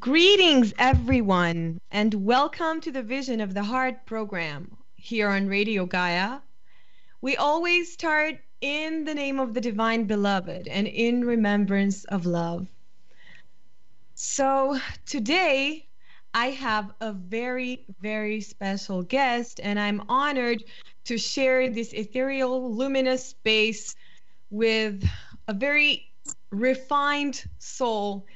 Greetings, everyone, and welcome to the Vision of the Heart program here on Radio GAIA. We always start in the name of the Divine Beloved and in remembrance of love. So today I have a very, very special guest, and I'm honored to share this ethereal, luminous space with a very refined soul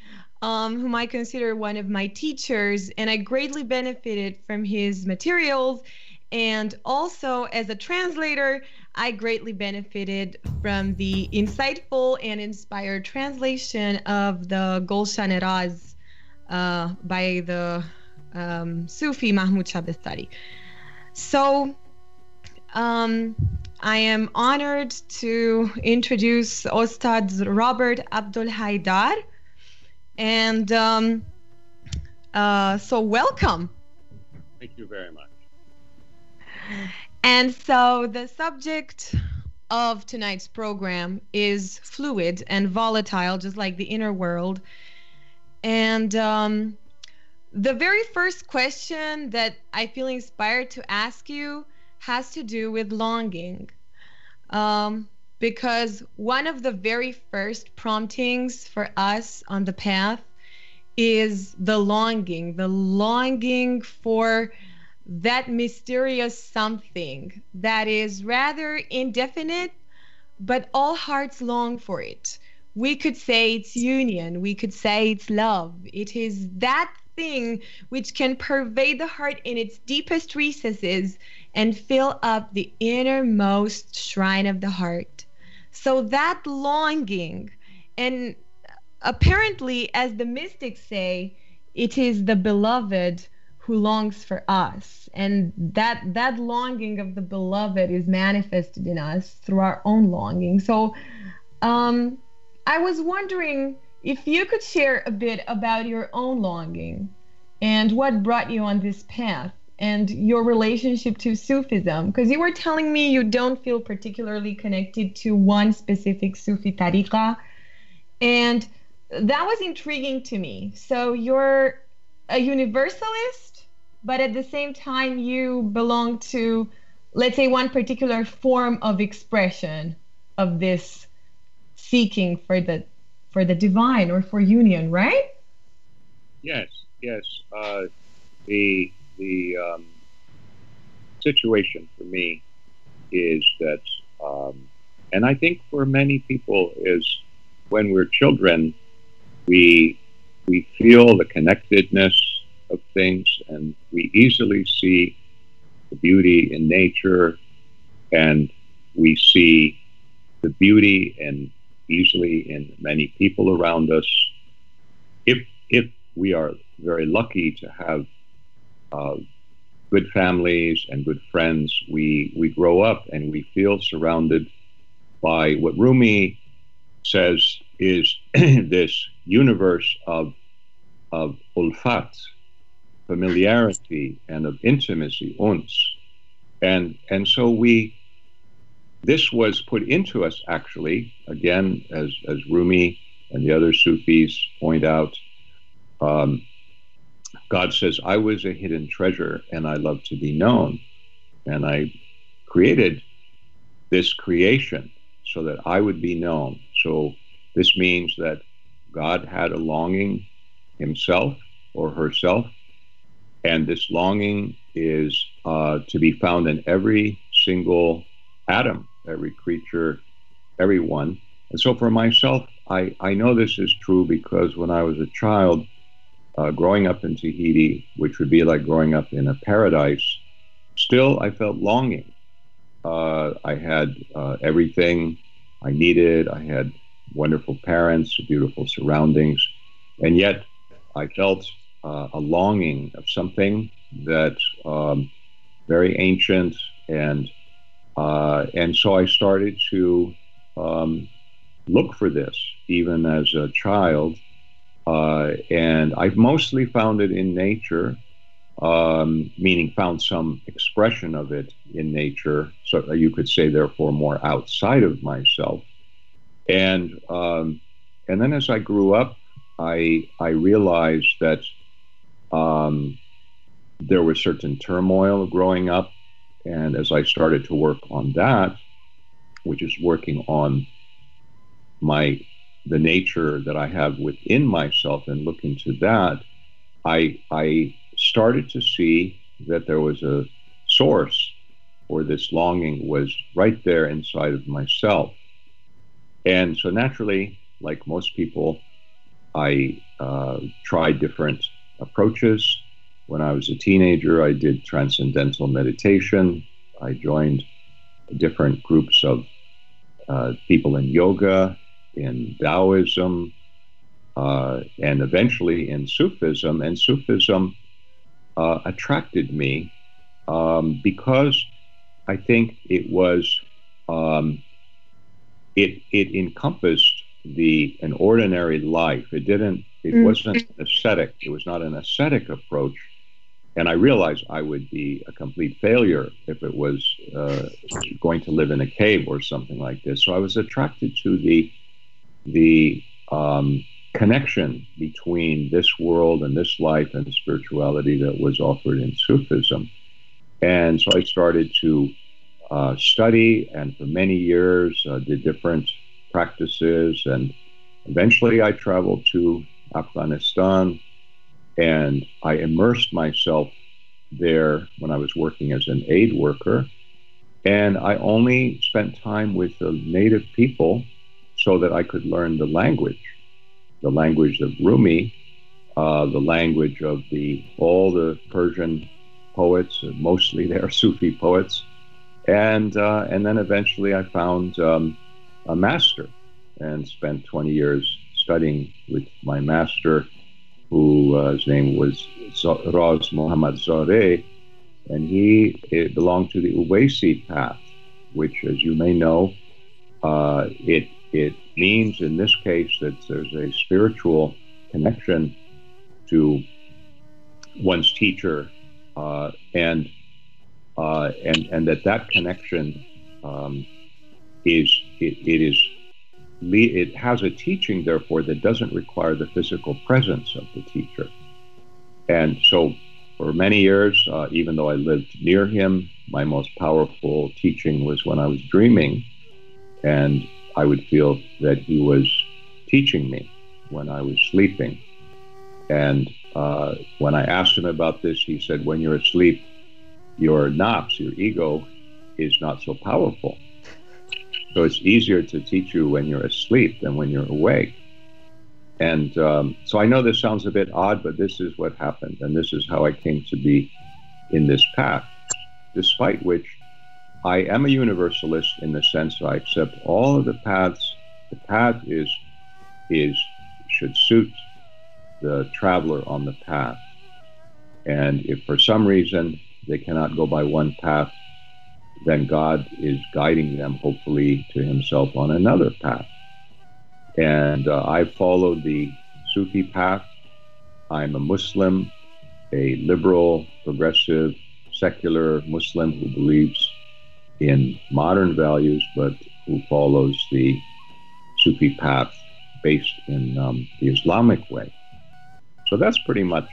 whom I consider one of my teachers, and I greatly benefited from his materials. And also, as a translator, I greatly benefited from the insightful and inspired translation of the Gulshan Raz by the Sufi Mahmoud Shabestari. So, I am honored to introduce Ostad Robert Abdul Haidar. And so welcome. Thank you very much. And so the subject of tonight's program is fluid and volatile, just like the inner world. And the very first question that I feel inspired to ask you has to do with longing. Because one of the very first promptings for us on the path is the longing for that mysterious something that is rather indefinite, but all hearts long for it. We could say it's union, we could say it's love. It is that thing which can pervade the heart in its deepest recesses and fill up the innermost shrine of the heart. So that longing, and apparently, as the mystics say, it is the beloved who longs for us. And that longing of the beloved is manifested in us through our own longing. So I was wondering if you could share a bit about your own longing and what brought you on this path and your relationship to Sufism, because you were telling me you don't feel particularly connected to one specific Sufi tariqa, and that was intriguing to me. So you're a universalist, but at the same time you belong to, let's say, one particular form of expression of this seeking for the divine or for union, right? Yes. The situation for me is that, and I think for many people, is when we're children, we feel the connectedness of things, and we easily see the beauty in nature, and we see the beauty and easily in many people around us. If we are very lucky to have good families and good friends, we grow up and we feel surrounded by what Rumi says is this universe of ulfat, familiarity, and of intimacy, uns. And so this was put into us, actually, again, as Rumi and the other Sufis point out. God says, I was a hidden treasure and I love to be known. And I created this creation so that I would be known. So this means that God had a longing himself or herself. And this longing is to be found in every single atom, every creature, everyone. And so for myself, I know this is true because when I was a child, growing up in Tahiti, which would be like growing up in a paradise, still I felt longing. I had everything I needed. I had wonderful parents, beautiful surroundings, and yet I felt a longing of something that very ancient, and so I started to look for this even as a child. And I've mostly found it in nature, meaning found some expression of it in nature. So you could say, therefore, more outside of myself. And then as I grew up, I realized that Um, there was certain turmoil growing up, and as I started to work on that, which is working on the nature that I have within myself and look into that, I started to see that there was a source, or this longing was right there inside of myself. And so naturally, like most people, I tried different approaches. When I was a teenager, I did transcendental meditation. I joined different groups of people in yoga, in Taoism, and eventually in Sufism. And Sufism attracted me because I think it was it encompassed an ordinary life. It wasn't ascetic. It was not an ascetic approach. And I realized I would be a complete failure if it was going to live in a cave or something like this. So I was attracted to the connection between this world and this life and spirituality that was offered in Sufism. And so I started to study, and for many years did different practices. And eventually I traveled to Afghanistan, and I immersed myself there when I was working as an aid worker. And I only spent time with the native people so that I could learn the language of Rumi, the language of all the Persian poets, mostly they're Sufi poets. And then eventually I found a master and spent 20 years studying with my master, who his name was Raz Muhammad Zareh, and he belonged to the Uwaisi path, which, as you may know, it means in this case that there's a spiritual connection to one's teacher, and that connection it has a teaching, therefore, that doesn't require the physical presence of the teacher. And so for many years, even though I lived near him, my most powerful teaching was when I was dreaming, and I would feel that he was teaching me when I was sleeping. And when I asked him about this, he said, when you're asleep, your nafs, your ego, is not so powerful. So it's easier to teach you when you're asleep than when you're awake. And so I know this sounds a bit odd, but this is what happened. And this is how I came to be in this path, despite which I am a universalist in the sense that I accept all of the paths. The path should suit the traveler on the path. And if for some reason they cannot go by one path, then God is guiding them, hopefully, to himself on another path. And I followed the Sufi path. I'm a Muslim, a liberal, progressive, secular Muslim who believes in modern values, but who follows the Sufi path based in the Islamic way. So that's pretty much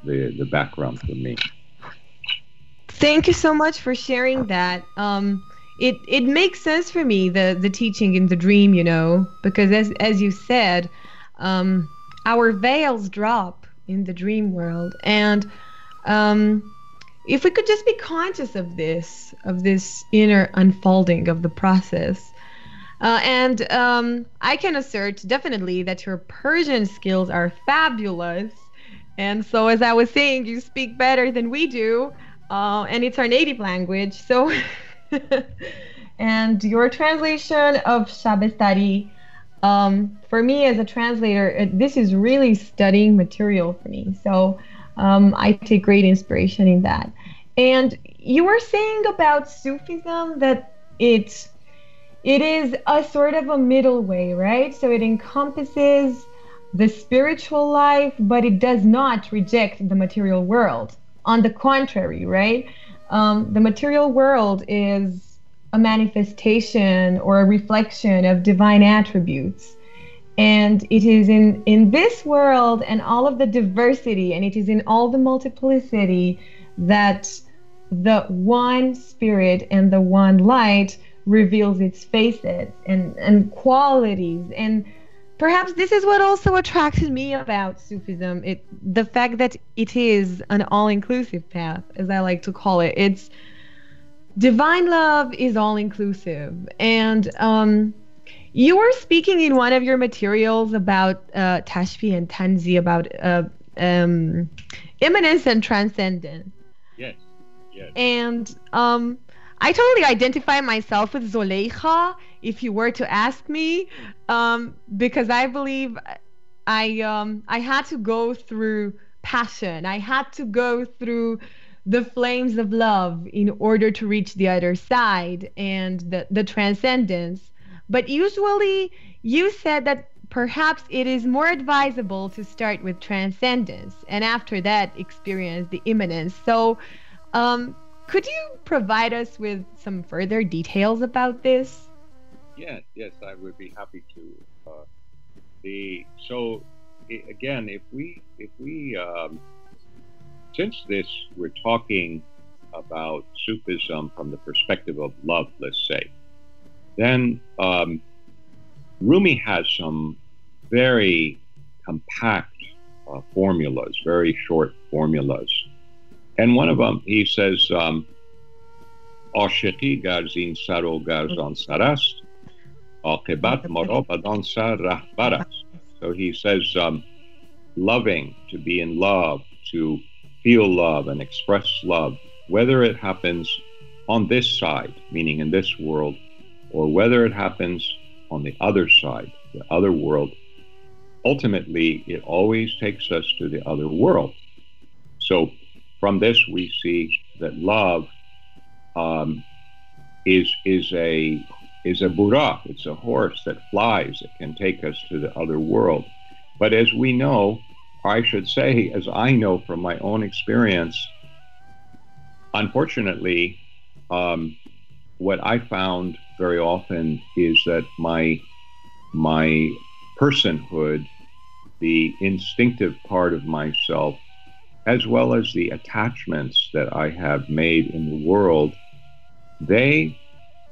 the background for me. Thank you so much for sharing that. It makes sense for me, the teaching in the dream, because as you said, our veils drop in the dream world, and if we could just be conscious of this inner unfolding of the process. And I can assert definitely that your Persian skills are fabulous. And so, as I was saying, you speak better than we do. And it's our native language. So, and your translation of Shabestari, for me as a translator, this is really studying material for me. So I take great inspiration in that. And you were saying about Sufism that it is a sort of a middle way, right? So it encompasses the spiritual life, but it does not reject the material world. On the contrary, right? The material world is a manifestation or a reflection of divine attributes. And it is in this world and all of the diversity, and it is in all the multiplicity that the one spirit and the one light reveals its faces and qualities. And perhaps this is what also attracted me about Sufism, the fact that it is an all-inclusive path, as I like to call it. It's divine love is all-inclusive. And you were speaking in one of your materials about Tashfi and Tanzi, about immanence and transcendence. Yes, yes. And I totally identify myself with Zoleika, if you were to ask me, because I believe I had to go through passion. I had to go through the flames of love in order to reach the other side and the transcendence. But usually you said that perhaps it is more advisable to start with transcendence and after that experience the immanence. So could you provide us with some further details about this? Yes, I would be happy to. Again, if we since we're talking about Sufism from the perspective of love, let's say, then Rumi has some very compact formulas, very short formulas. And one of them, he says, Ashiki garzin saro garzan sarast, aqibat maro badan sa rahbarast. So he says, loving, to be in love, to feel love and express love, whether it happens on this side, meaning in this world, or whether it happens on the other side, the other world, ultimately it always takes us to the other world. So from this we see that love is a burak, it's a horse that flies, it can take us to the other world. But as we know, or I should say, as I know from my own experience, unfortunately, what I found very often is that my personhood, the instinctive part of myself, as well as the attachments that I have made in the world, they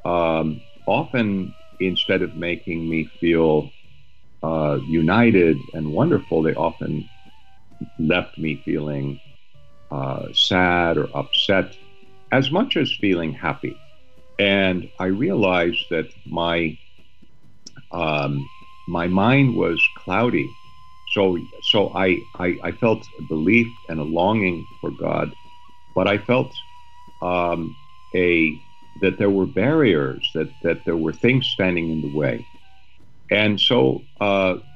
often, instead of making me feel united and wonderful, they often left me feeling sad or upset, as much as feeling happy. And I realized that my mind was cloudy. So I felt a belief and a longing for God, but I felt that there were barriers, that there were things standing in the way. And so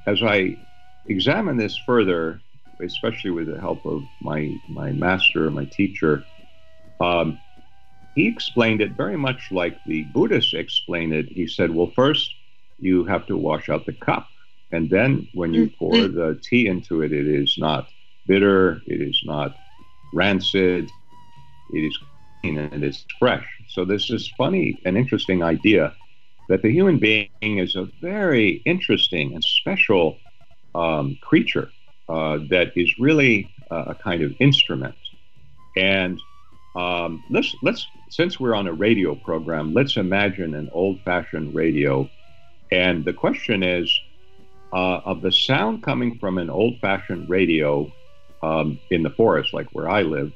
as I examine this further, especially with the help of my master, my teacher, he explained it very much like the Buddhists explain it. He said, well, first you have to wash out the cup. And then when you pour the tea into it, it is not bitter, it is not rancid, it is clean and it is fresh. So there's this funny and interesting idea that the human being is a very interesting and special creature that is really a kind of instrument. And let's since we're on a radio program, let's imagine an old-fashioned radio. And the question is, of the sound coming from an old-fashioned radio in the forest, like where I live,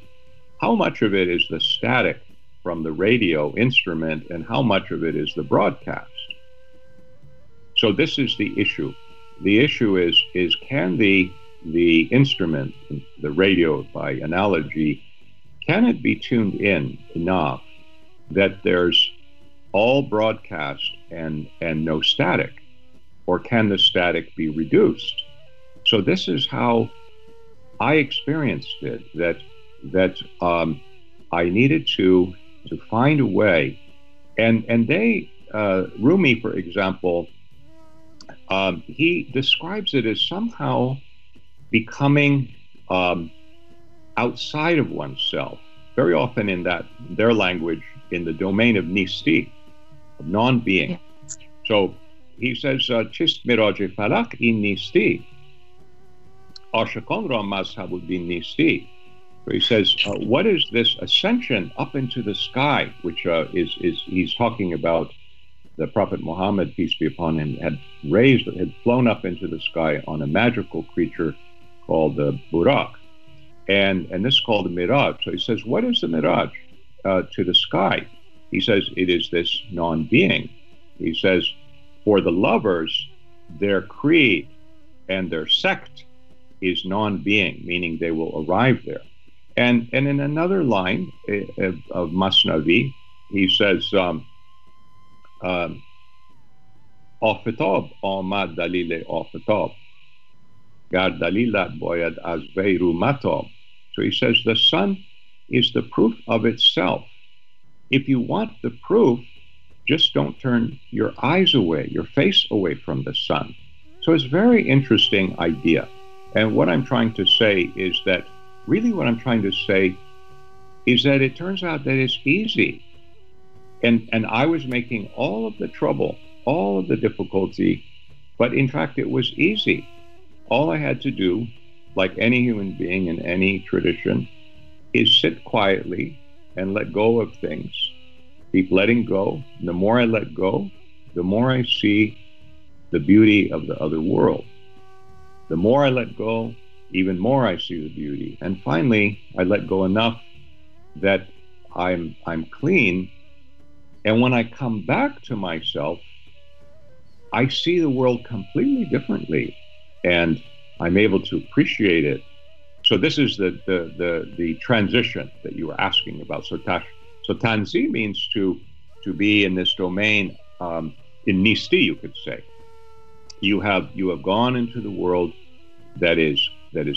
how much of it is the static from the radio instrument and how much of it is the broadcast? So this is the issue. The issue is can the instrument, the radio by analogy, can it be tuned in enough that there's all broadcast and no static? Or can the static be reduced? So this is how I experienced it, that I needed to find a way. And they, Rumi, for example, he describes it as somehow becoming outside of oneself, very often in their language, in the domain of nisti, of non-being. Yeah. So he says, Chist miraj falak in nisti, ashakon ra mazhabuddin nisti. So he says, what is this ascension up into the sky, which is he's talking about the Prophet Muhammad, peace be upon him, had flown up into the sky on a magical creature called the Burak. And this is called the Miraj. So he says, what is the Miraj to the sky? He says, it is this non-being. He says, for the lovers, their creed and their sect is non-being, meaning they will arrive there. And in another line of Masnavi, he says, Afitab amad dalil afitab, gar dalilat boyad az veiru matab. So he says the sun is the proof of itself. If you want the proof, just don't turn your eyes away, your face away from the sun. So it's a very interesting idea. And what I'm trying to say is that, really what I'm trying to say is that it turns out that it's easy. And I was making all of the trouble, all of the difficulty, but in fact it was easy. All I had to do, like any human being in any tradition, is sit quietly and let go of things. Keep letting go. The more I let go, the more I see the beauty of the other world. The more I let go, even more I see the beauty. And finally, I let go enough that I'm clean. And when I come back to myself, I see the world completely differently, and I'm able to appreciate it. So this is the transition that you were asking about. So tanzi means to be in this domain, in nisti, you could say. You have gone into the world that is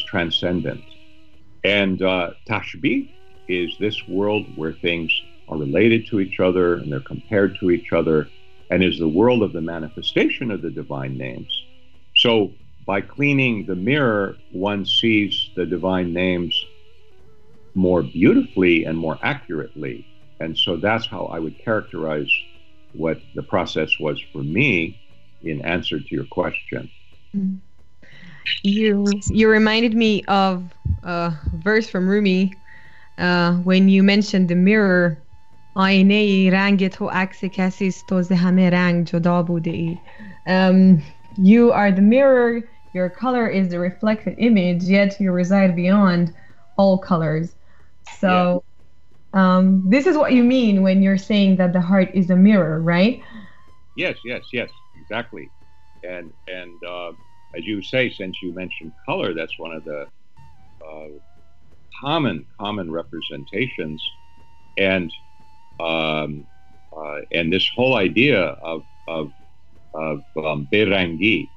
transcendent, and tashbih is this world where things are related to each other and they're compared to each other, and is the world of the manifestation of the divine names. So by cleaning the mirror, one sees the divine names more beautifully and more accurately. And so that's how I would characterize what the process was for me in answer to your question. You reminded me of a verse from Rumi when you mentioned the mirror. آینه رنگ تو عکس کسی است تو ز همه رنگ جدا بوده ای. You are the mirror, your color is the reflected image, yet you reside beyond all colors. So this is what you mean when you're saying that the heart is a mirror, right? Yes, exactly. And as you say, since you mentioned color, that's one of the common representations. And this whole idea of berangi,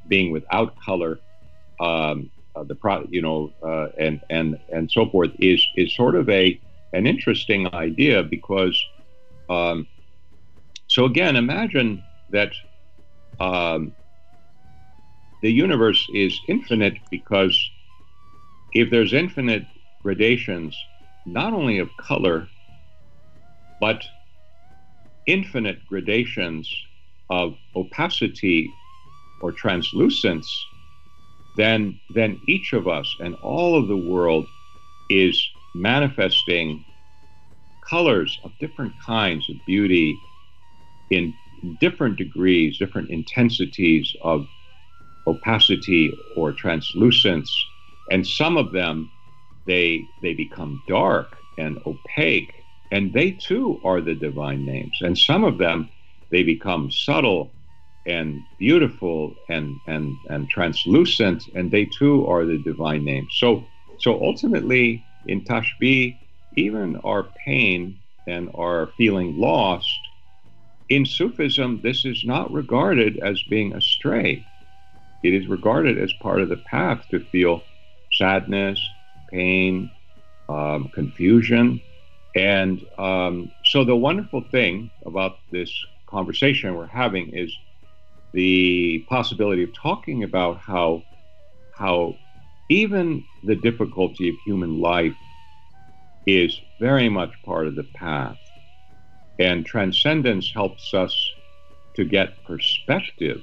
being without color, and so forth, is sort of an interesting idea, because so again, imagine that the universe is infinite, because if there's infinite gradations, not only of color, but infinite gradations of opacity or translucence, then each of us and all of the world is manifesting colors of different kinds of beauty in different degrees, different intensities of opacity or translucence. And some of them, they become dark and opaque, and they too are the divine names. And some of them, they become subtle and beautiful and translucent, and they too are the divine names. So ultimately, in Tashbih, even our pain and our feeling lost, in Sufism, this is not regarded as being astray. It is regarded as part of the path to feel sadness, pain, confusion. And so the wonderful thing about this conversation we're having is the possibility of talking about how even the difficulty of human life is very much part of the path. And transcendence helps us to get perspective.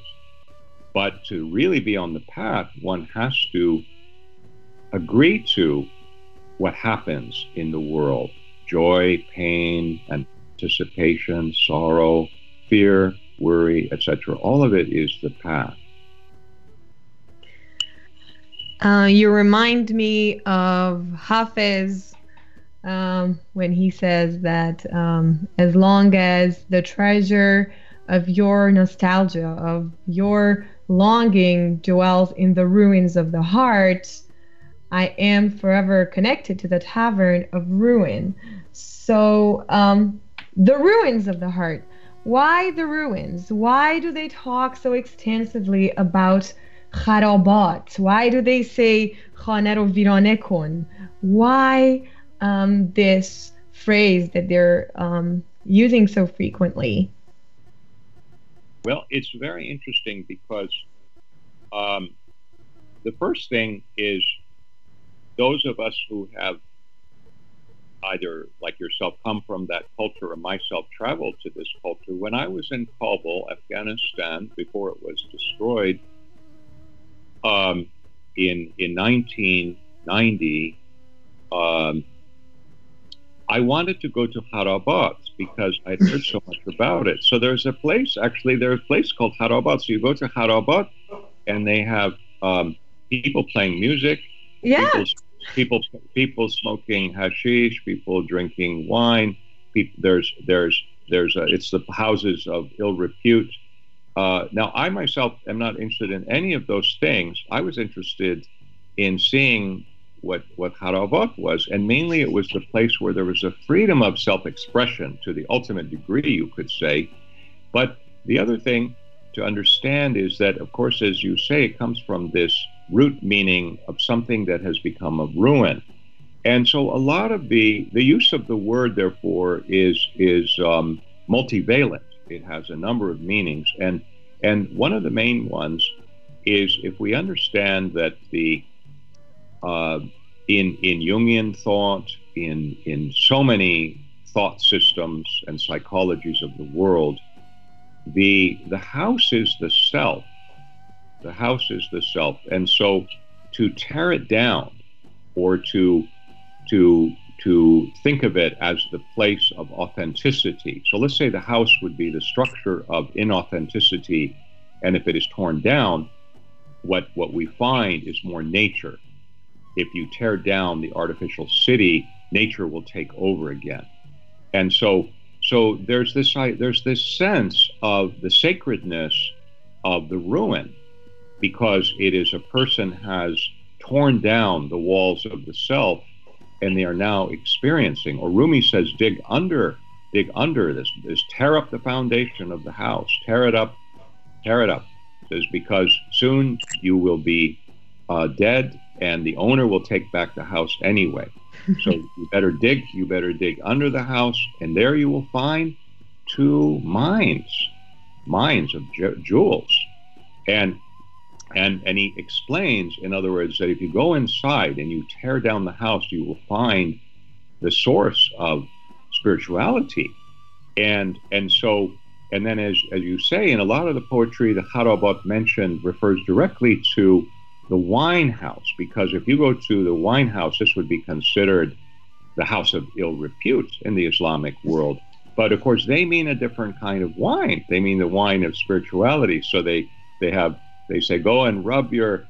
But to really be on the path, one has to agree to what happens in the world. Joy, pain, anticipation, sorrow, fear, worry, etc. All of it is the path. You remind me of Hafez when he says that as long as the treasure of your nostalgia, of your longing dwells in the ruins of the heart, I am forever connected to the tavern of ruin. So the ruins of the heart. Why the ruins? Why do they talk so extensively about kharabat? Why do they say khane ro virane kun? Why this phrase that they're using so frequently? Well, it's very interesting because the first thing is those of us who have either, like yourself, come from that culture or myself traveled to this culture. When I was in Kabul, Afghanistan, before it was destroyed, in 1990, I wanted to go to Harabat because I'd heard so much about it. So there's a place called Harabat. So you go to Harabat and they have people playing music, Yeah. people smoking hashish, people drinking wine. It's the houses of ill repute. Now, I myself am not interested in any of those things. I was interested in seeing what Harabat was, and mainly it was the place where there was a freedom of self-expression to the ultimate degree, you could say. But the other thing to understand is that, of course, as you say, it comes from this root meaning of something that has become a ruin. And so a lot of the use of the word, therefore, is multivalent. It has a number of meanings. And one of the main ones is if we understand that in Jungian thought, in so many thought systems and psychologies of the world, the house is the self. The house is the self. And so to tear it down or to think of it as the place of authenticity. So let's say the house would be the structure of inauthenticity, and if it is torn down, what we find is more nature. If you tear down the artificial city, nature will take over again. And so there's this sense of the sacredness of the ruin, because it is a person has torn down the walls of the self, and they are now experiencing, or Rumi says, dig under this, tear up the foundation of the house, tear it up. Says, because soon you will be dead, and the owner will take back the house anyway. So you better dig under the house, and there you will find two mines of jewels. And he explains, in other words, that if you go inside and you tear down the house, you will find the source of spirituality. And then as you say, in a lot of the poetry, the Harabat mentioned refers directly to the wine house, because if you go to the wine house, this would be considered the house of ill repute in the Islamic world. But of course, they mean a different kind of wine. They mean the wine of spirituality. So they say, go and rub your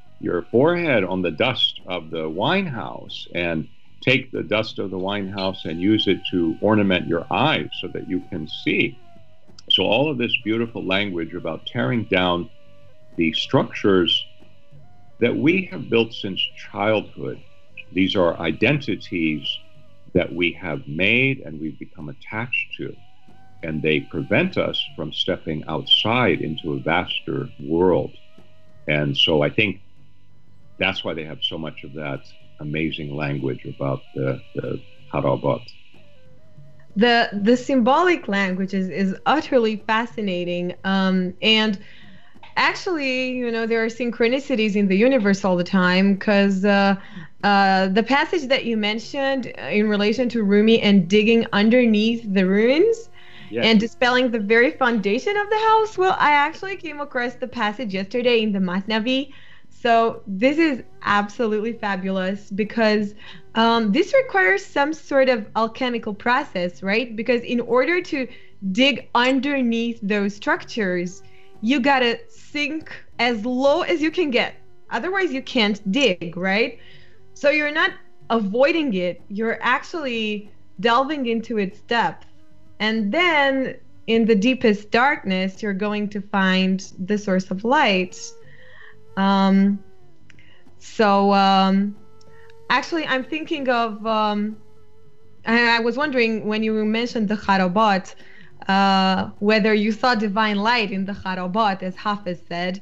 forehead on the dust of the wine house, and take the dust of the wine house and use it to ornament your eyes so that you can see. So all of this beautiful language about tearing down the structures that we have built since childhood. These are identities that we have made and we've become attached to, and they prevent us from stepping outside into a vaster world. And so I think that's why they have so much of that amazing language about the Harabat. The symbolic language is utterly fascinating, and actually, there are synchronicities in the universe all the time, because the passage that you mentioned in relation to Rumi and digging underneath the ruins Yes. and dispelling the very foundation of the house. Well, I actually came across the passage yesterday in the Masnavi. So this is absolutely fabulous because this requires some sort of alchemical process, right? Because in order to dig underneath those structures, you gotta sink as low as you can get. Otherwise, you can't dig, right? So you're not avoiding it, you're actually delving into its depth. And then in the deepest darkness, you're going to find the source of light. Um, so actually, I'm thinking of, I was wondering when you mentioned the Harabot, whether you saw divine light in the Harabot, as Hafiz said.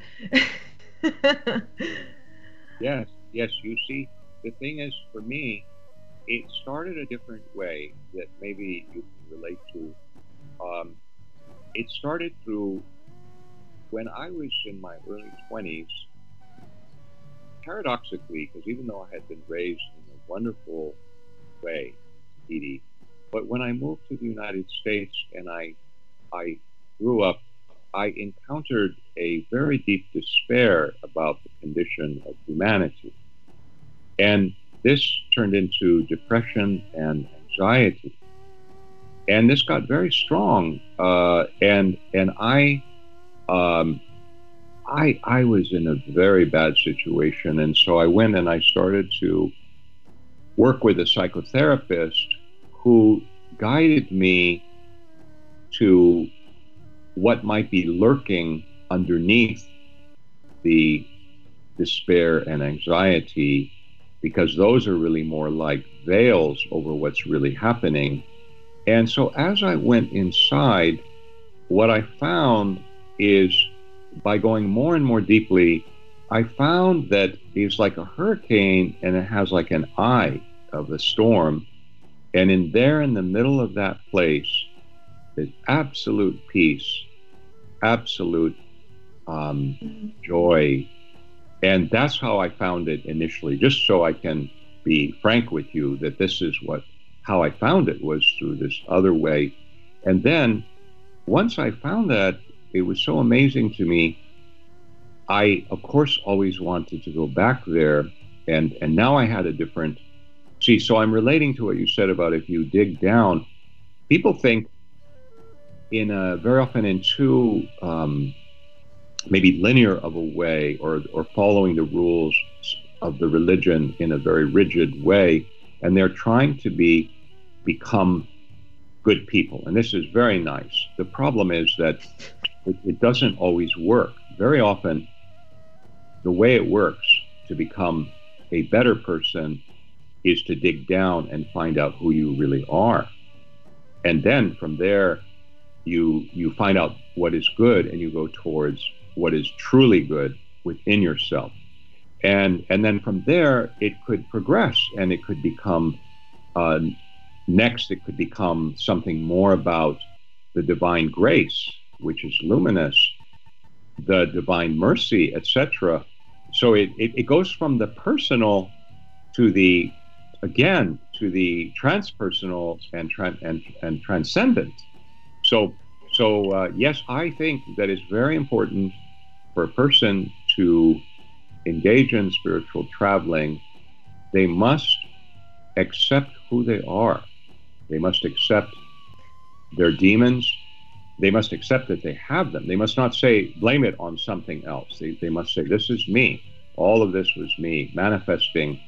Yes. Yes. You see, the thing is, for me, it started a different way that maybe you can relate to. It started through when I was in my early 20s, paradoxically, because even though I had been raised in a wonderful way, Edie, but when I moved to the United States and I grew up, I encountered a very deep despair about the condition of humanity. And this turned into depression and anxiety. And this got very strong. And I was in a very bad situation. And so I went and I started to work with a psychotherapist who guided me to what might be lurking underneath the despair and anxiety, because those are really more like veils over what's really happening. And so as I went inside, what I found is, by going more and more deeply, I found that it's like a hurricane and it has like an eye of a storm. And in there, in the middle of that place, is absolute peace, absolute joy. And that's how I found it initially, just so I can be frank with you that this is how I found it, was through this other way. And then once I found that, it was so amazing to me. I, of course, always wanted to go back there. And now I had a different, see, so I'm relating to what you said about if you dig down, people think very often in too maybe linear of a way, or following the rules of the religion in a very rigid way, and they're trying to become good people. And this is very nice. The problem is that it doesn't always work. Very often, the way it works to become a better person is to dig down and find out who you really are. And then from there, you find out what is good, and you go towards what is truly good within yourself. And then from there, it could progress, and it could become, next, it could become something more about the divine grace, which is luminous, the divine mercy, etc. So it goes from the personal to the, again, to the transpersonal and transcendent. So yes, I think that it's very important for a person to engage in spiritual traveling. They must accept who they are. They must accept their demons. They must accept that they have them. They must not blame it on something else. They must say, this is me. All of this was me, manifesting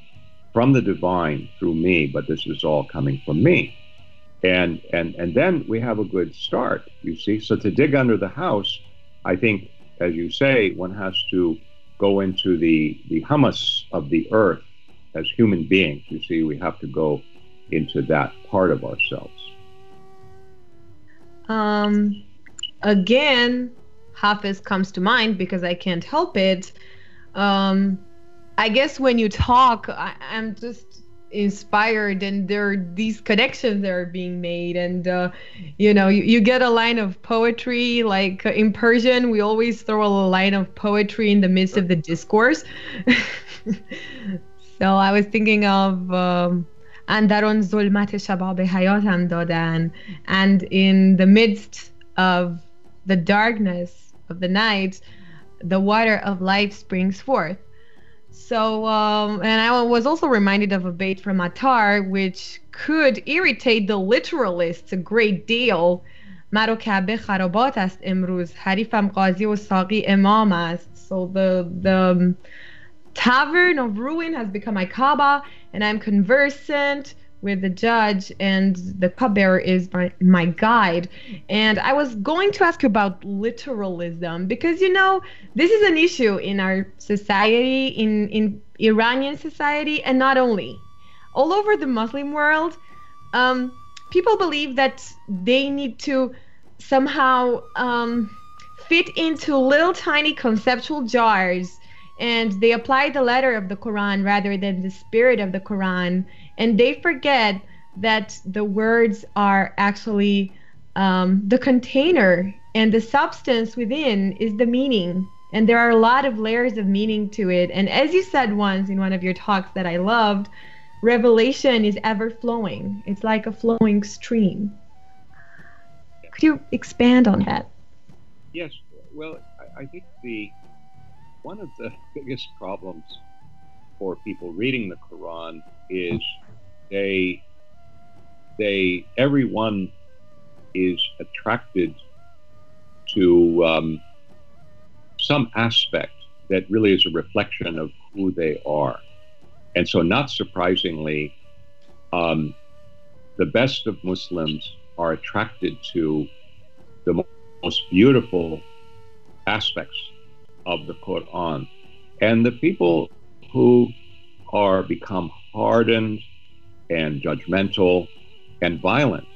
from the divine through me, but this is all coming from me. And then we have a good start, you see. So to dig under the house, I think, as you say, one has to go into the humus of the earth as human beings. You see, we have to go into that part of ourselves. Again, Hafiz comes to mind because I can't help it. I guess when you talk, I'm just inspired, and there are these connections that are being made, and you get a line of poetry, like in Persian we always throw a line of poetry in the midst of the discourse. So I was thinking of در آن ظلمت شباب حیاتم دادن. And in the midst of the darkness of the night, the water of life springs forth. So, and I was also reminded of a bait from Attar, which could irritate the literalists a great deal. مرا کعبه خرابات است امروز، حریفم قاضی و ساقی امام است. So the tavern of ruin has become my Kaaba, and I'm conversant with the judge, and the cupbearer is my guide. And I was going to ask you about literalism, because, you know, this is an issue in our society, in Iranian society, and not only. All over the Muslim world, people believe that they need to somehow fit into little tiny conceptual jars, and they apply the letter of the Quran rather than the spirit of the Quran, and they forget that the words are actually the container, and the substance within is the meaning, and there are a lot of layers of meaning to it. And as you said once in one of your talks that I loved, revelation is ever flowing. It's like a flowing stream. Could you expand on that? Yes. Well, I think one of the biggest problems for people reading the Quran is everyone is attracted to some aspect that really is a reflection of who they are. And so, not surprisingly, the best of Muslims are attracted to the most beautiful aspects of the Quran. And the people who become hardened and judgmental and violent,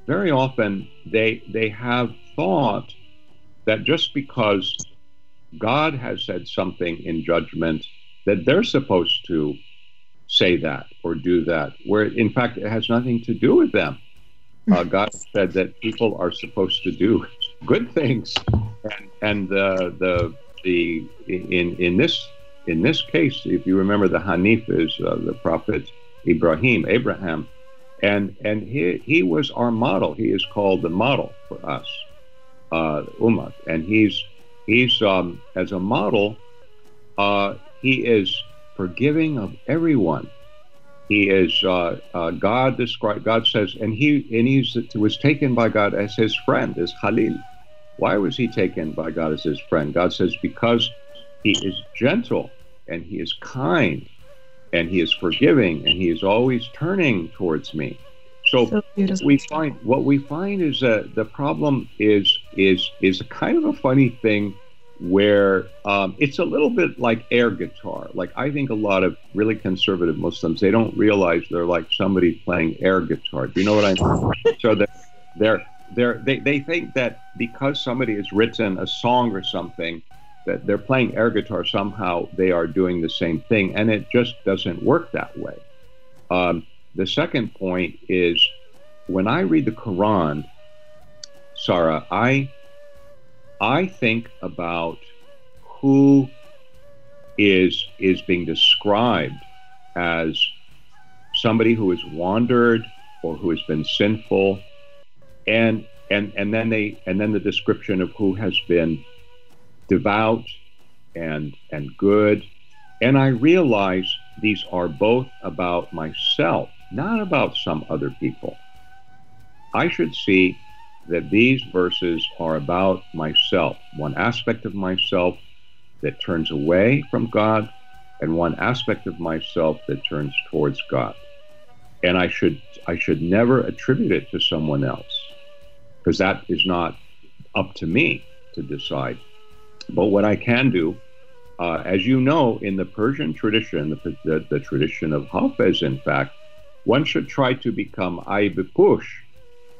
very often they have thought that just because God has said something in judgment, that they're supposed to say that or do that, where in fact it has nothing to do with them. God said that people are supposed to do good things, and in this case, if you remember, the Hanif is the prophet Abraham, and he was our model. He is called the model for us, Ummah, and he's as a model, he is forgiving of everyone. He is God says, and he was taken by God as his friend, as Khalil. Why was he taken by God as his friend? God says, because he is gentle and he is kind and he is forgiving and he is always turning towards me. So what we find is that the problem is a kind of a funny thing, where it's a little bit like air guitar. Like, I think a lot of really conservative Muslims, they don't realize they're like somebody playing air guitar. Do you know what I mean? So they think that because somebody has written a song or something, that they're playing air guitar, somehow they are doing the same thing, and it just doesn't work that way. The second point is, when I read the Quran, Sara, I think about who is being described as somebody who has wandered or who has been sinful, and then the description of who has been devout and good. And I realize these are both about myself, not about some other people. I should see that these verses are about myself, one aspect of myself that turns away from God, and one aspect of myself that turns towards God. And I should never attribute it to someone else, because that is not up to me to decide. But what I can do, as you know, in the Persian tradition, the tradition of Hafez, in fact, one should try to become Ayb-Push.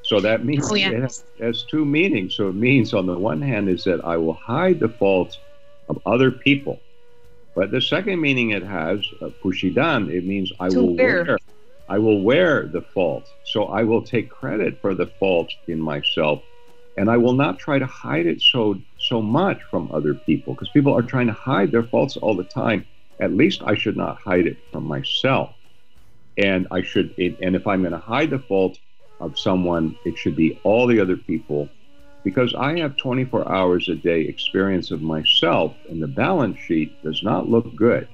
So that means it has two meanings. So it means, on the one hand, is that I will hide the faults of other people. But the second meaning it has, Pushidan, it means I will wear the fault. So I will take credit for the fault in myself, and I will not try to hide it so much from other people, because people are trying to hide their faults all the time. At least I should not hide it from myself. and and if I'm going to hide the fault of someone, it should be all the other people, because I have 24 hours a day experience of myself, and the balance sheet does not look good.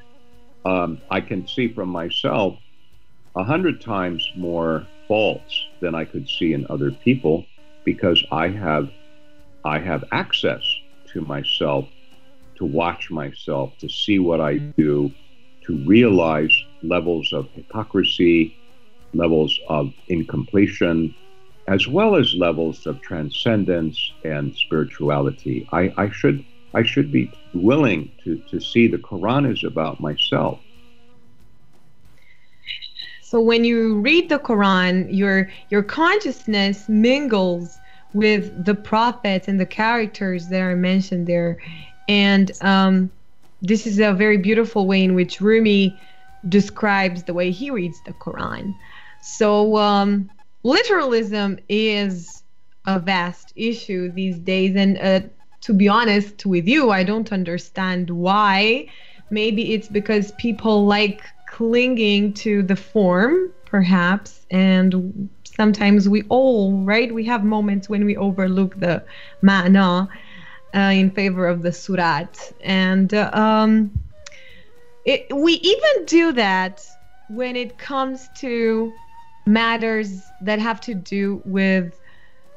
I can see from myself 100 times more faults than I could see in other people, because I have access to myself, to watch myself, to see what I do, to realize levels of hypocrisy, levels of incompletion, as well as levels of transcendence and spirituality. I should be willing to see the Quran is about myself. So when you read the Quran, your consciousness mingles with the prophets and the characters that are mentioned there. And this is a very beautiful way in which Rumi describes the way he reads the Quran. So literalism is a vast issue these days. And to be honest with you, I don't understand why. Maybe it's because people like clinging to the form, perhaps, and sometimes we have moments when we overlook the ma'na in favor of the surat. And we even do that when it comes to matters that have to do with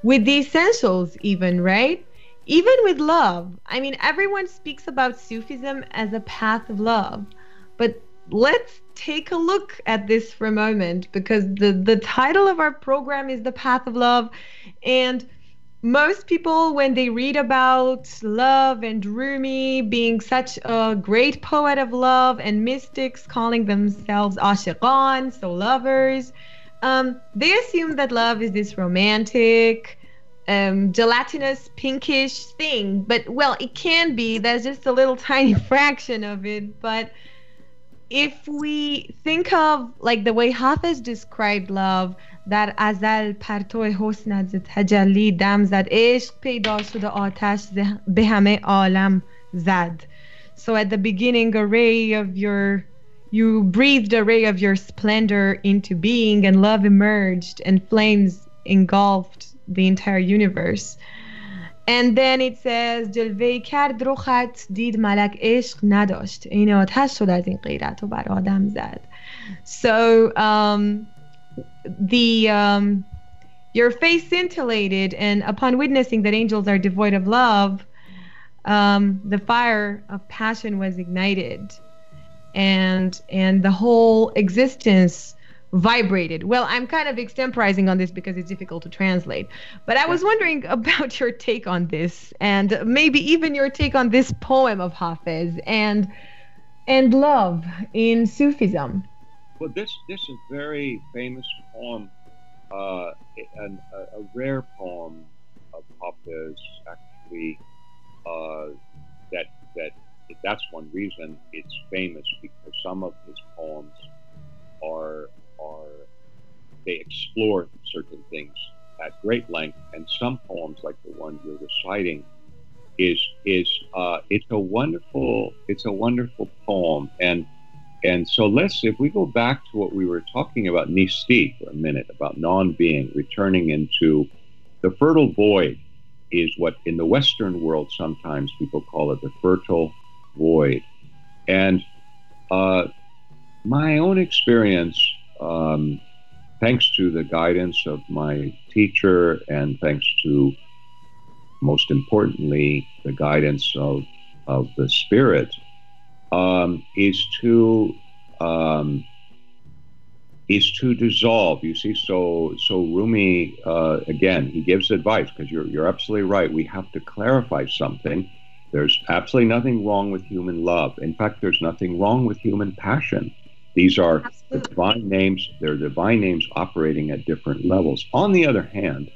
the essentials, even, right? Even with love. I mean, everyone speaks about Sufism as a path of love, but let's take a look at this for a moment, because the title of our program is The Path of Love. And most people, when they read about love and Rumi being such a great poet of love, and mystics calling themselves ashiqan, so lovers, they assume that love is this romantic, gelatinous, pinkish thing. But, well, it can be. There's just a little tiny fraction of it. But if we think of like the way Hafiz described love, در ازل پرتو حسنت ز تجلی دم زد عشق پیدا شد آتش به همه عالم زد. So at the beginning, you breathed a ray of your splendor into being, and love emerged, and flames engulfed the entire universe. And then it says جلوه کرد رخت دید ملک عشق نداشت این آتش شد از این غیرت و بر آدم زد. So your face scintillated, and upon witnessing that angels are devoid of love, the fire of passion was ignited, and the whole existence vibrated. Well, I'm kind of extemporizing on this because it's difficult to translate, but I was wondering about your take on this, and maybe even your take on this poem of Hafiz and love in Sufism. Well, this is a very famous poem, a rare poem of Hafiz, actually. That's one reason it's famous, because some of his poems they explore certain things at great length, and some poems, like the one you're reciting, it's a wonderful poem. And so if we go back to what we were talking about, Nisti, for a minute, about non-being, returning into the fertile void, is what in the Western world sometimes people call it the fertile void. And my own experience, thanks to the guidance of my teacher, and thanks to, most importantly, the guidance of the Spirit, is to dissolve. You see, so Rumi, again, he gives advice, because you're absolutely right. We have to clarify something. There's absolutely nothing wrong with human love. In fact, there's nothing wrong with human passion. These are divine names. They're divine names operating at different levels. On the other hand,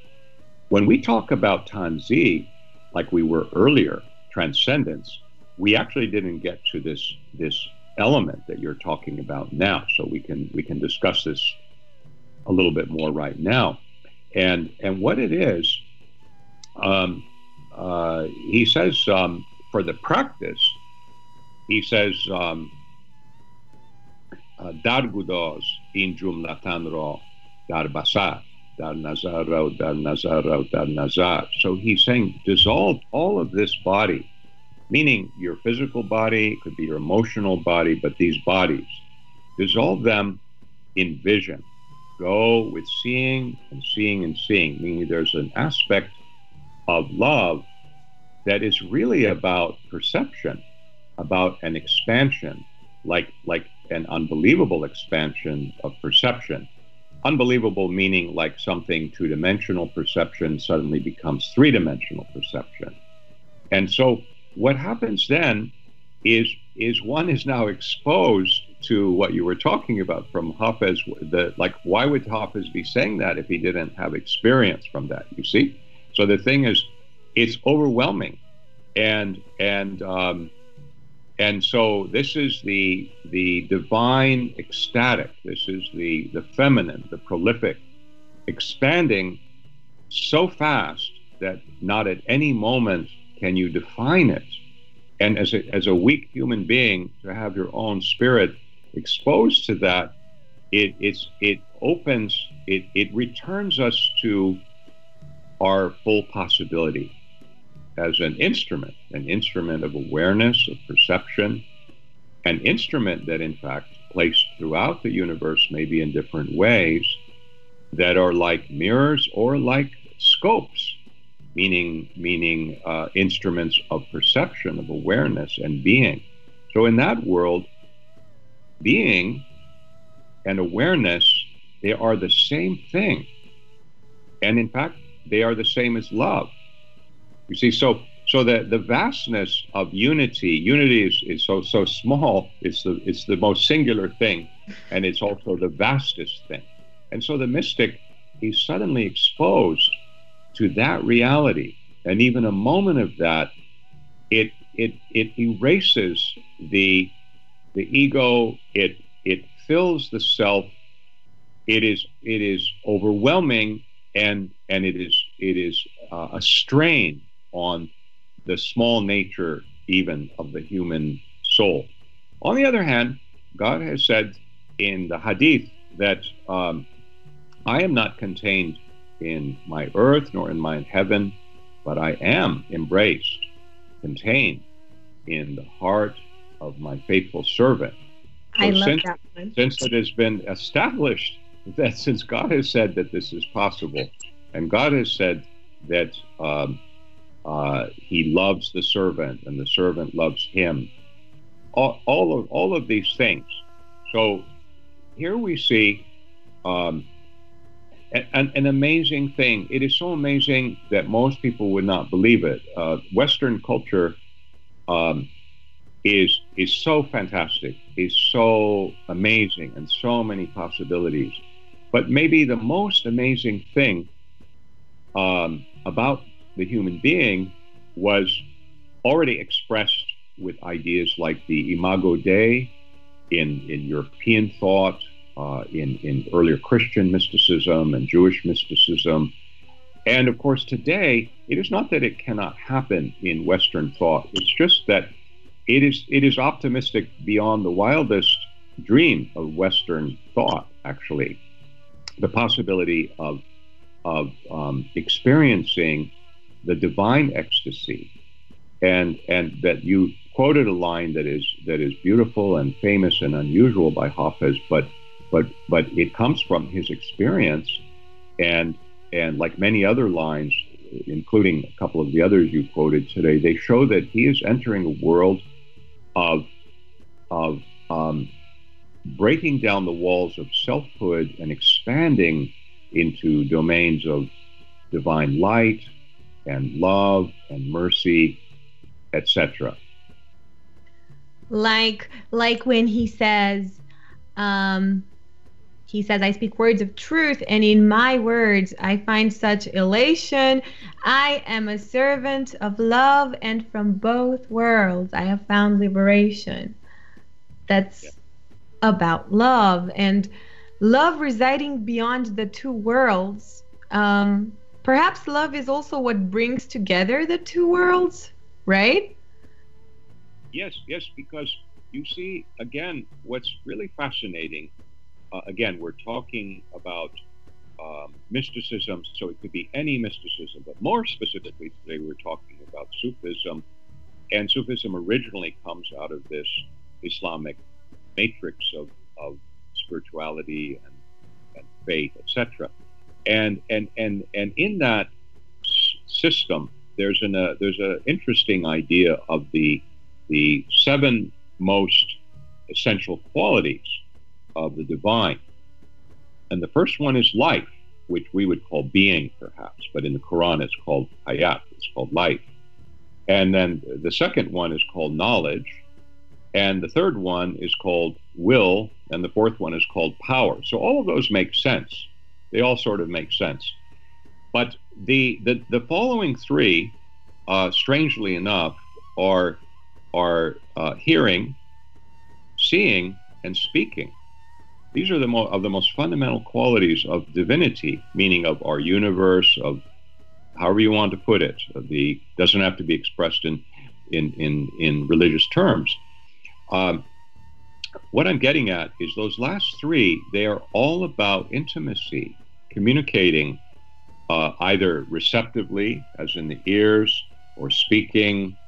when we talk about tanzi, like we were earlier, transcendence, we actually didn't get to this element that you're talking about now. So we can discuss this a little bit more right now. And what it is, he says, for the practice, he says, Dar gudos in jumlatan ro dar basar, dar nazar ro, dar nazar ro, dar nazar. So he's saying dissolve all of this body, meaning your physical body, could be your emotional body, but these bodies, dissolve them in vision. Go with seeing and seeing and seeing, meaning there's an aspect of love that is really about perception, about an expansion, like an unbelievable expansion of perception. Unbelievable meaning like something two-dimensional perception suddenly becomes three-dimensional perception. And so what happens then is one is now exposed to what you were talking about from Hafez. Why would Hafez be saying that if he didn't have experience from that? You see, so the thing is, it's overwhelming, and so this is the divine ecstatic. This is the feminine, the prolific, expanding so fast that not at any moment can you define it. And as a weak human being, to have your own spirit exposed to that, it returns us to our full possibility as an instrument of awareness, of perception, an instrument that in fact placed throughout the universe, maybe in different ways, that are like mirrors or like scopes, meaning instruments of perception, of awareness and being. So in that world, being and awareness, they are the same thing. And in fact, they are the same as love. You see, so the vastness of unity is so small, it's the most singular thing, and it's also the vastest thing. And so the mystic, he's suddenly exposed to that reality, and even a moment of that, it erases the ego, it fills the self, it is overwhelming, and it is a strain on the small nature even of the human soul. On the other hand, God has said in the Hadith that I am not contained in my earth nor in my heaven, but I am embraced, contained in the heart of my faithful servant. So I love that one. Since it has been established that since God has said that this is possible, and God has said that he loves the servant and the servant loves him, all of these things. So here we see an amazing thing. It is so amazing that most people would not believe it. Western culture is so fantastic, is so amazing, and so many possibilities. But maybe the most amazing thing about the human being was already expressed with ideas like the Imago Dei in European thought, in earlier Christian mysticism and Jewish mysticism. And of course, today, it is not that it cannot happen in Western thought. It's just that it is optimistic beyond the wildest dream of Western thought, actually. The possibility of experiencing the divine ecstasy, and that you quoted a line that is beautiful and famous and unusual by Hafez, but it comes from his experience, and like many other lines, including a couple of the others you quoted today, they show that he is entering a world of breaking down the walls of selfhood and expanding into domains of divine light and love and mercy, etc. Like when he says, I speak words of truth, and in my words I find such elation. I am a servant of love, and from both worlds I have found liberation. That's about love, and love residing beyond the two worlds. Perhaps love is also what brings together the two worlds, right? Yes, because you see, again, what's really fascinating, again, we're talking about mysticism, so it could be any mysticism, but more specifically today we're talking about Sufism. And Sufism originally comes out of this Islamic matrix of spirituality and faith, etc. And in that system, there's an interesting idea of the seven most essential qualities of the divine. And the first one is life, which we would call being, perhaps, but in the Quran it's called hayat, it's called life. And then the second one is called knowledge, and the third one is called will, and the fourth one is called power. So all of those make sense. They all sort of make sense. But the following three, strangely enough, are hearing, seeing, and speaking. These are the most fundamental qualities of divinity, meaning of our universe, of however you want to put it. Doesn't have to be expressed in religious terms. What I'm getting at is those last three, they are all about intimacy, communicating either receptively, as in the ears, or speaking,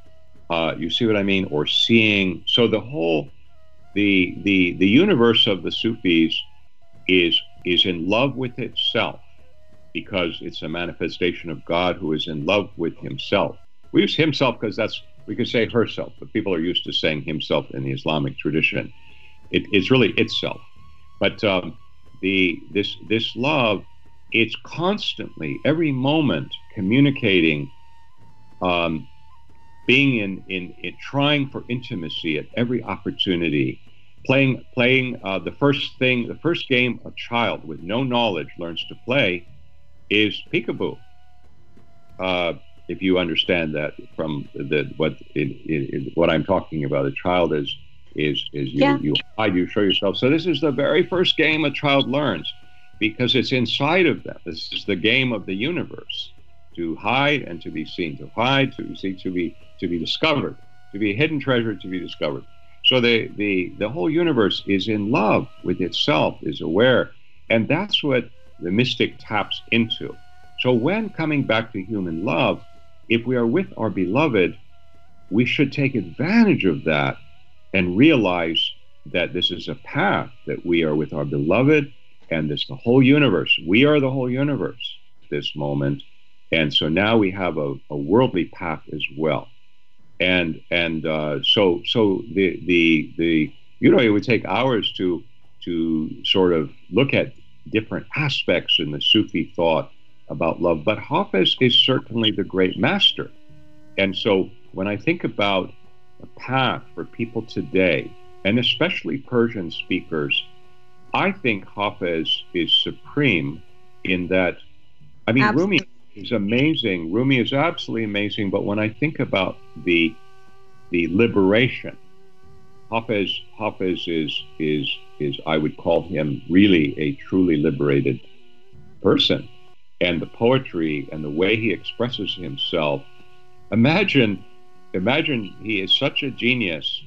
you see what I mean, or seeing. So the universe of the Sufis is in love with itself, because it's a manifestation of God who is in love with himself. We use himself because we could say herself, but people are used to saying himself in the Islamic tradition. It's really itself. But this love, it's constantly, every moment, communicating, being in trying for intimacy at every opportunity, playing the first game a child with no knowledge learns to play is peekaboo. If you understand that from what I'm talking about, a child is you hide, you show yourself. So this is the very first game a child learns, because it's inside of them. This is the game of the universe: to hide and to be seen, to hide, to see, to be discovered, to be a hidden treasure, to be discovered. So the whole universe is in love with itself, is aware, and that's what the mystic taps into. So when coming back to human love, if we are with our beloved, we should take advantage of that and realize that this is a path, that we are with our beloved, and this the whole universe. We are the whole universe at this moment. And so now we have a worldly path as well. And so the it would take hours to sort of look at different aspects in the Sufi thought about love, but Hafiz is certainly the great master. And so when I think about a path for people today, and especially Persian speakers, I think Hafiz is supreme in that. I mean, Absolutely. Rumi is amazing. Rumi is absolutely amazing. But when I think about the liberation, Hafiz is I would call him really a truly liberated person. And the poetry and the way he expresses himself. Imagine he is such a genius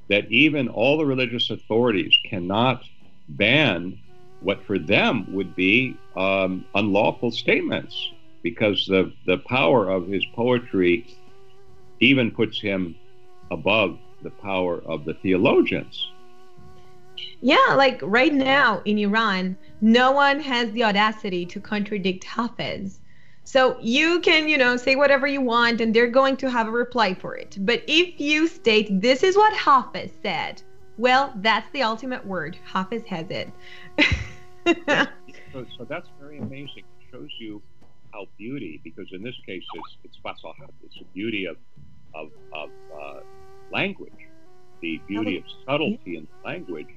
that even all the religious authorities cannot ban what for them would be unlawful statements, because the power of his poetry even puts him above the power of the theologians. Yeah, like right now in Iran, no one has the audacity to contradict Hafiz. So you can, say whatever you want and they're going to have a reply for it. But if you state this is what Hafiz said, well, that's the ultimate word. Hafiz has it. So that's very amazing. It shows you how beauty, because in this case it's fasahat, it's the beauty of language, the beauty of subtlety in language.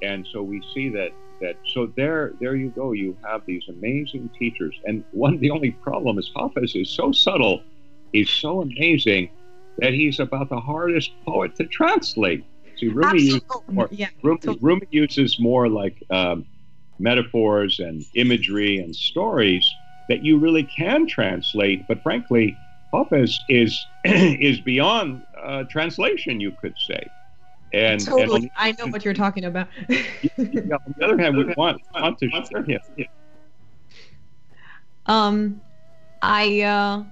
And so we see that so there you go, you have these amazing teachers. And the only problem is Hafiz is so subtle, he's so amazing, that he's about the hardest poet to translate. See, Rumi uses more like metaphors and imagery and stories that you really can translate, but frankly, Hafiz is beyond translation, you could say. And Totally. I know what you're talking about. on the other hand, we want to share him. I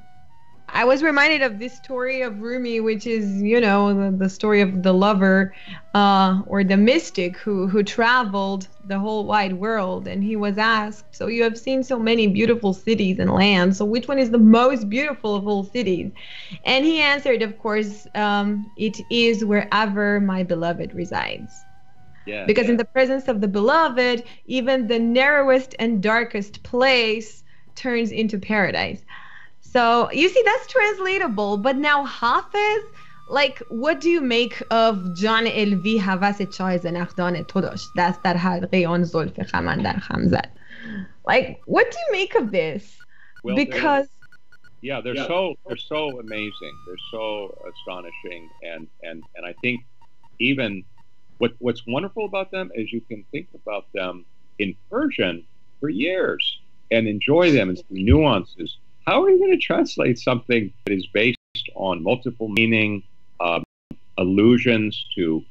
I was reminded of this story of Rumi, which is, the story of the lover, or the mystic who traveled the whole wide world, and he was asked, "So you have seen so many beautiful cities and lands. So which one is the most beautiful of all cities?" And he answered, of course, "It is wherever my beloved resides." Yeah. Because in the presence of the beloved, even the narrowest and darkest place turns into paradise. So you see, that's translatable. But now Hafiz, like, what do you make of جان الوی حوث چای زنخدان تو داشت دست در حلقه آن زلف خمن در خم زد. Like, what do you make of this? Well, Because they're so amazing. They're so astonishing, and I think even what's wonderful about them is you can think about them in Persian for years and enjoy them and see nuances. How are you going to translate something that is based on multiple meaning, allusions to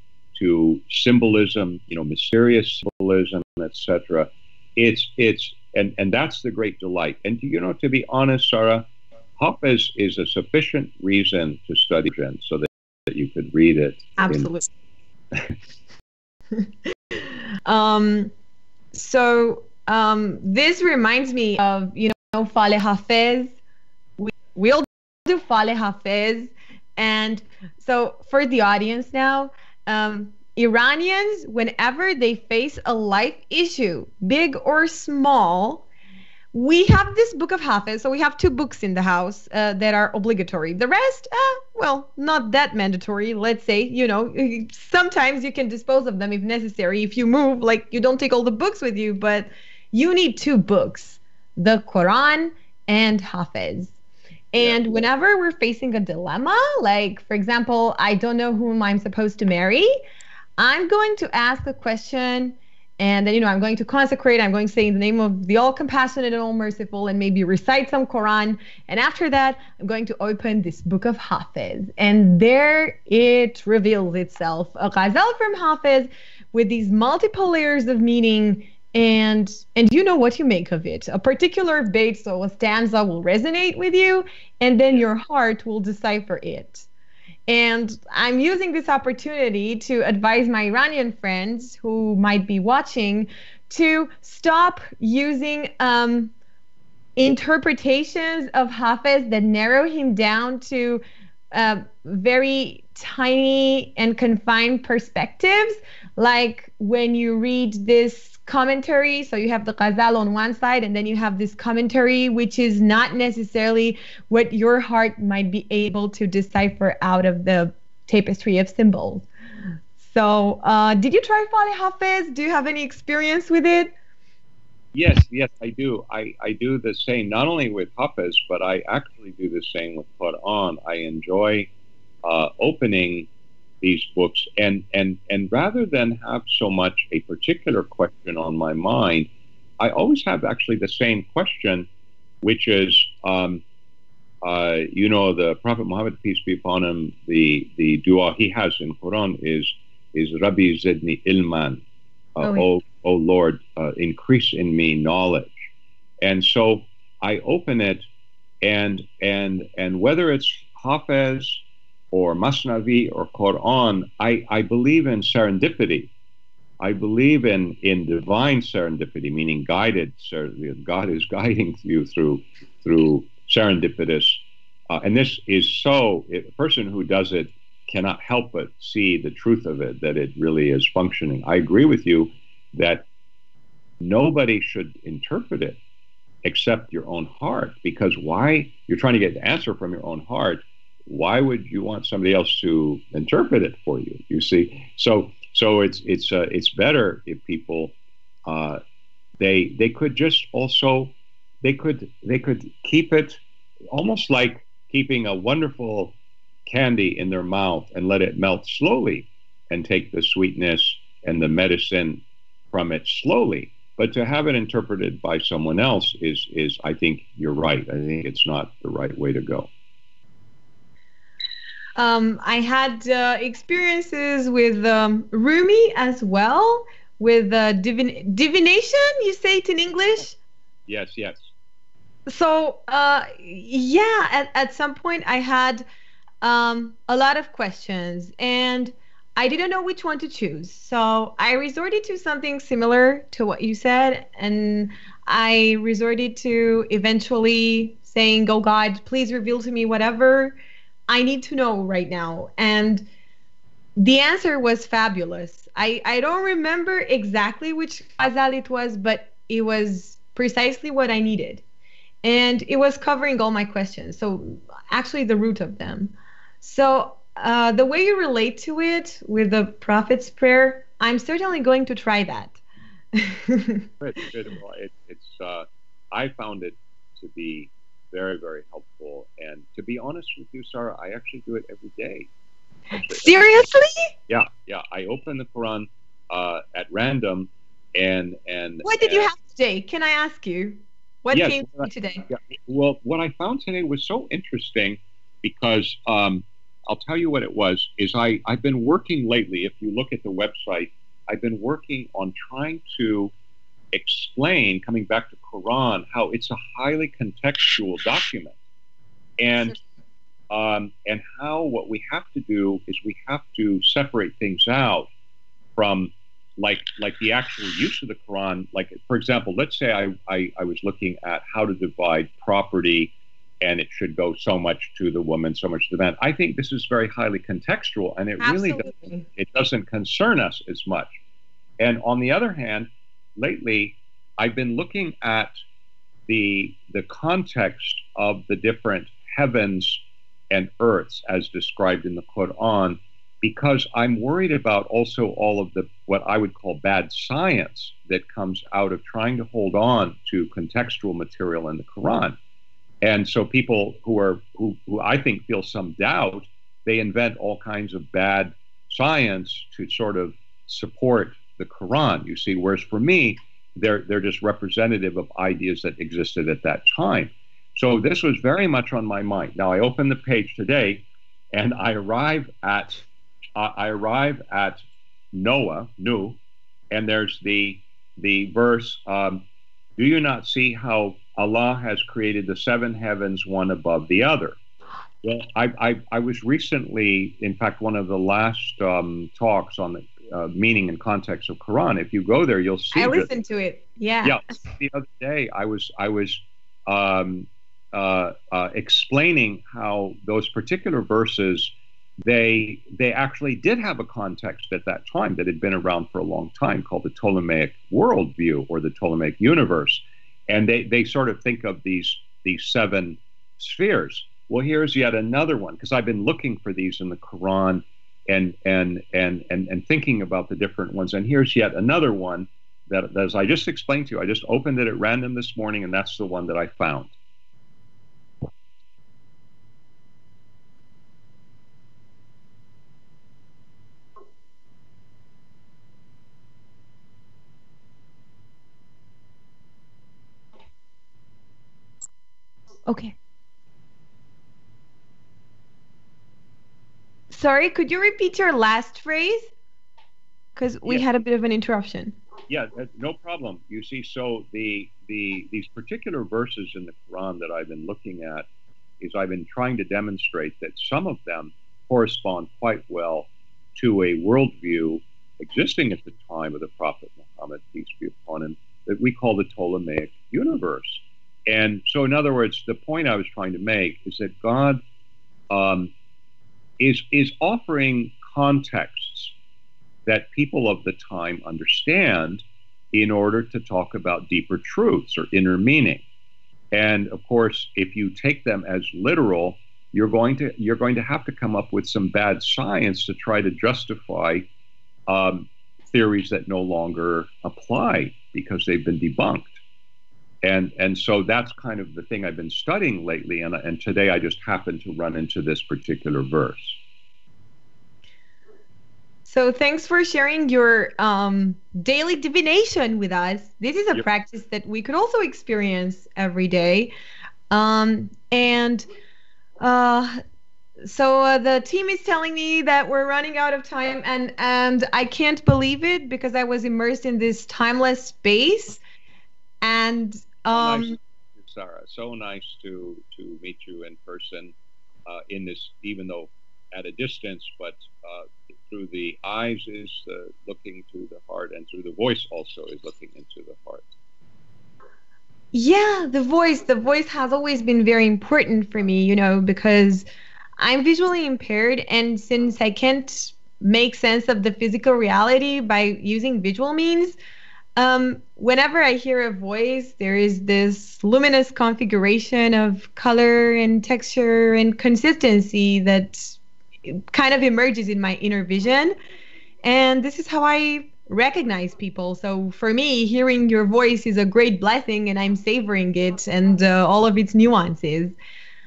symbolism, mysterious symbolism, etc.? And that's the great delight. And to be honest, Sara, Hafiz is a sufficient reason to study Persian so that you could read it. Absolutely. This reminds me of, Fale Hafiz. We'll do Fale Hafiz. And so for the audience now, Iranians, whenever they face a life issue, big or small, we have this book of Hafiz. So we have 2 books in the house that are obligatory. The rest, well, not that mandatory. Let's say, sometimes you can dispose of them if necessary. If you move, like, you don't take all the books with you, but you need 2 books, the Quran and Hafiz. And whenever we're facing a dilemma, like, for example, I don't know whom I'm supposed to marry, I'm going to ask a question, and then, I'm going to consecrate. I'm going to say in the name of the all-compassionate and all-merciful, and maybe recite some Quran. And after that, I'm going to open this book of Hafiz. And there it reveals itself. A ghazal from Hafiz with these multiple layers of meaning. And you know what you make of it. A particular bait, so a stanza, will resonate with you, and then your heart will decipher it. And I'm using this opportunity to advise my Iranian friends who might be watching to stop using interpretations of Hafiz that narrow him down to very tiny and confined perspectives. Like when you read this commentary, so you have the ghazal on one side, and then you have this commentary, which is not necessarily what your heart might be able to decipher out of the tapestry of symbols. So, did you try Fale Hafiz? Do you have any experience with it? Yes, I do. I do the same, not only with Hafiz, but I actually do the same with Quran. I enjoy opening these books, and rather than have so much a particular question on my mind, I always have actually the same question, which is, the Prophet Muhammad, peace be upon him, the dua he has in Quran is Rabbi Zidni Ilman, O Lord, increase in me knowledge. And so I open it, and whether it's Hafiz or Masnavi or Quran, I believe in serendipity. I believe in divine serendipity, meaning guided. God is guiding you through serendipitous. And this is so, a person who does it cannot help but see the truth of it, that it really is functioning. I agree with you that nobody should interpret it except your own heart, because why? You're trying to get the answer from your own heart. Why would you want somebody else to interpret it for you? You see, so it's better if people they could just also they could keep it almost like keeping a wonderful candy in their mouth and let it melt slowly and take the sweetness and the medicine from it slowly. But to have it interpreted by someone else is I think you're right. I think it's not the right way to go. I had experiences with Rumi as well, with divination, you say it in English? Yes, yes. So, yeah, at some point I had a lot of questions and I didn't know which one to choose. So I resorted to something similar to what you said, and I resorted to eventually saying, "Oh God, please reveal to me whatever I need to know right now." And the answer was fabulous. I don't remember exactly which ghazal it was, but it was precisely what I needed. And it was covering all my questions. So, actually, the root of them. So, the way you relate to it with the Prophet's Prayer, I'm certainly going to try that. Good, good. Well, I found it to be very, very helpful. And to be honest with you, Sarah, I actually do it every day. Actually, Seriously? yeah, yeah. I open the Quran at random, and What did you have today? Can I ask you? What yes. came to you today? Yeah, well, what I found today was so interesting because I'll tell you what it was. I've been working lately. If you look at the website, I've been working on trying to explain, coming back to Quran, how it's a highly contextual document, and and how what we have to do is we have to separate things out from like the actual use of the Quran. Like, for example, let's say I was looking at how to divide property, and it should go so much to the woman, so much to the man. I think this is very highly contextual, and Absolutely. it doesn't concern us as much. And on the other hand, lately I've been looking at the context of the different heavens and earths as described in the Quran, because I'm worried about also all of the what I would call bad science that comes out of trying to hold on to contextual material in the Quran. And so people who I think feel some doubt, they invent all kinds of bad science to sort of support the Quran. You see, whereas for me, they're just representative of ideas that existed at that time. So this was very much on my mind. Now I open the page today, and I arrive at Noah, Nu, and there's the verse. Do you not see how Allah has created the seven heavens one above the other? Well, I was recently, in fact, one of the last talks on the meaning and context of Quran. If you go there, you'll see. I listened to it. Yeah. Yeah. The other day, I was um, explaining how those particular verses they actually did have a context at that time that had been around for a long time, called the Ptolemaic worldview or the Ptolemaic universe, and they sort of think of these seven spheres. Well, here's yet another one, because I've been looking for these in the Quran and thinking about the different ones. And here's yet another one that, as I just explained to you, I just opened it at random this morning, and that's the one that I found. Okay. Sorry, could you repeat your last phrase? Because we had a bit of an interruption. Yeah, no problem. You see, so these particular verses in the Quran that I've been looking at is I've been trying to demonstrate that some of them correspond quite well to a worldview existing at the time of the Prophet Muhammad, peace be upon him, that we call the Ptolemaic universe. And so, in other words, the point I was trying to make is that God is offering contexts that people of the time understand in order to talk about deeper truths or inner meaning. And of course, if you take them as literal, you're going to have to come up with some bad science to try to justify theories that no longer apply because they've been debunked. And so that's kind of the thing I've been studying lately. And today I just happened to run into this particular verse. So thanks for sharing your daily divination with us. This is a practice that we could also experience every day. And So the team is telling me that we're running out of time, and I can't believe it because I was immersed in this timeless space. And So nice, Sarah. So nice to meet you in person, in this, even though at a distance, but through the eyes is looking to the heart, and through the voice also is looking into the heart. yeah, the voice has always been very important for me, because I'm visually impaired, and since I can't make sense of the physical reality by using visual means, whenever I hear a voice, there is this luminous configuration of color and texture and consistency that kind of emerges in my inner vision. And this is how I recognize people. So for me, hearing your voice is a great blessing, and I'm savoring it and all of its nuances.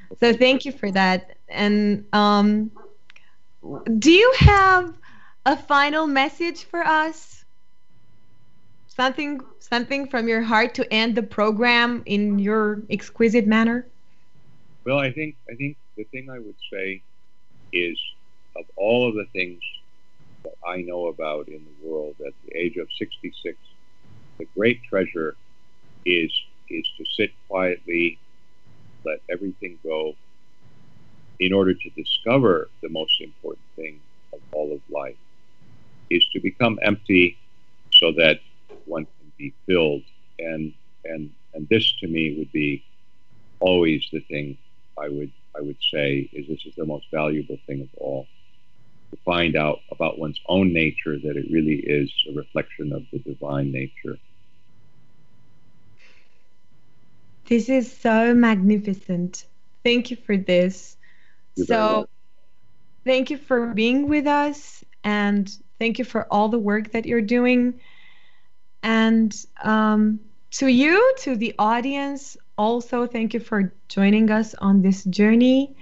Well, So thank you. thank you for that. And do you have a final message for us? Something from your heart to end the program in your exquisite manner? Well, I think the thing I would say is, of all of the things that I know about in the world at the age of 66, the great treasure is is to sit quietly, let everything go, in order to discover the most important thing of all of life, is to become empty so that one can be filled. And this to me would be always the thing I would say is, this is the most valuable thing of all, to find out about one's own nature, that it really is a reflection of the divine nature. This is so magnificent. Thank you for this. You're very So, welcome. thank you for being with us, and thank you for all the work that you're doing. And to you, to the audience, also thank you for joining us on this journey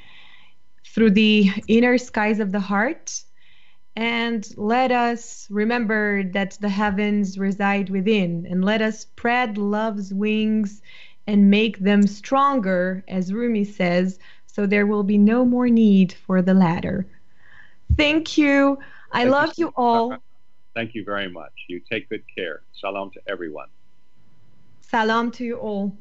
through the inner skies of the heart. And let us remember that the heavens reside within, and let us spread love's wings and make them stronger, as Rumi says, so there will be no more need for the ladder. Thank you. I Thank you love so you much, Sarah. all. Thank you very much. You take good care. Salam to everyone. Salam to you all.